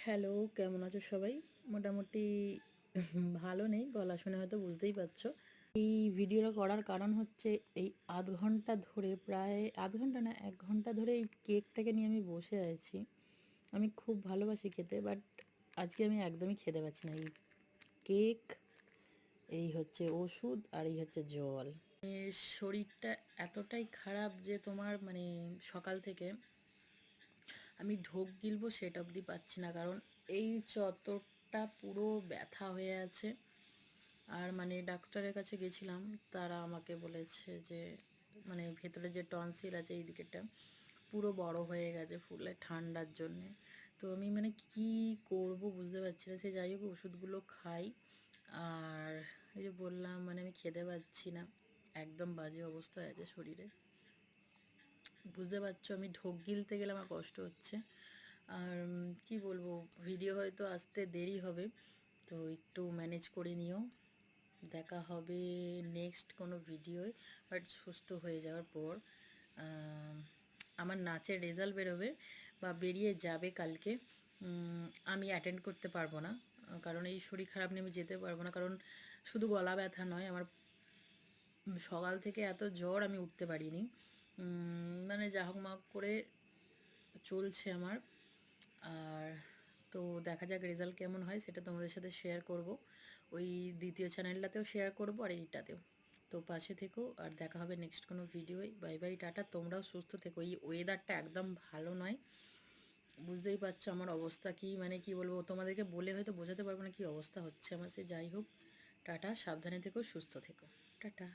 Hello, কেমন আছো সবাই? মোটামুটি ভালো নেই, গলা শুনে হয়তো বুঝতেই পারছো। এই ভিডিওটা করার কারণ হচ্ছে এই আধ ঘন্টা ধরে, প্রায় আধ ঘন্টা না ১ ঘন্টা ধরে এই কেকটাকে নিয়ে আমি বসে আছি। আমি খুব ভালোবাসি খেতে, বাট আজকে আমি একদমই খেতে পারছি না। এই কেক, এই হচ্ছে ওষুধ, আর এই হচ্ছে জল। শরীরটা এতটাই খারাপ যে তোমার সকাল থেকে আমি ঢোক গিলবো সেটা অবধি পাচ্ছি না, কারণ এই চত্বরটা পুরো ব্যথা হয়ে আছে। আর ডাক্তারের কাছে গেছিলাম, তারা আমাকে বলেছে যে ভেতরে যে টনসিল আছে এই দিকেরটা পুরো বড় হয়ে গেছে ফুলে ঠান্ডার জন্যে। তো আমি কি করব বুঝতে পারছি না। সে যাই হোক ওষুধগুলো খাই। আর এই যে বললাম আমি খেতে পাচ্ছি না, একদম বাজে অবস্থা হয়ে আছে শরীরে। বুঝতে পারছো, আমি ঢোক গিলতে গেলে আমার কষ্ট হচ্ছে। আর কি বলবো, ভিডিও হয়তো আসতে দেরি হবে, তো একটু ম্যানেজ করে নিও। দেখা হবে নেক্সট কোনো ভিডিওয়, বাট সুস্থ হয়ে যাওয়ার পর। আমার নাচের রেজাল্ট বেরোবে বা বেরিয়ে যাবে কালকে। আমি অ্যাটেন্ড করতে পারবো না, কারণ এই শরীর খারাপ নিয়ে আমি যেতে পারবো না। কারণ শুধু গলা ব্যথা নয়, আমার সকাল থেকে এত জ্বর, আমি উঠতে পারিনি। যা হোক মা করে চলছে আমার। আর তো দেখা যাক রেজাল্ট কেমন হয়, সেটা তোমাদের সাথে শেয়ার করব। ওই দ্বিতীয় চ্যানেলটাতেও শেয়ার করব আর এইটাতেও। তো পাশে থেকো, আর দেখা হবে নেক্সট কোনো ভিডিওয়। Bye bye, tata. তোমরাও সুস্থ থেকো। এই ওয়েদারটা একদম ভালো নয়, বুঝতেই পারছো আমার অবস্থা কি। কি বলবো তোমাদেরকে, বলে হয়তো বোঝাতে পারবো না কি অবস্থা হচ্ছে আমার। সে যাই হোক, টাটা, সাবধানে থেকো, সুস্থ থেকো, টাটা।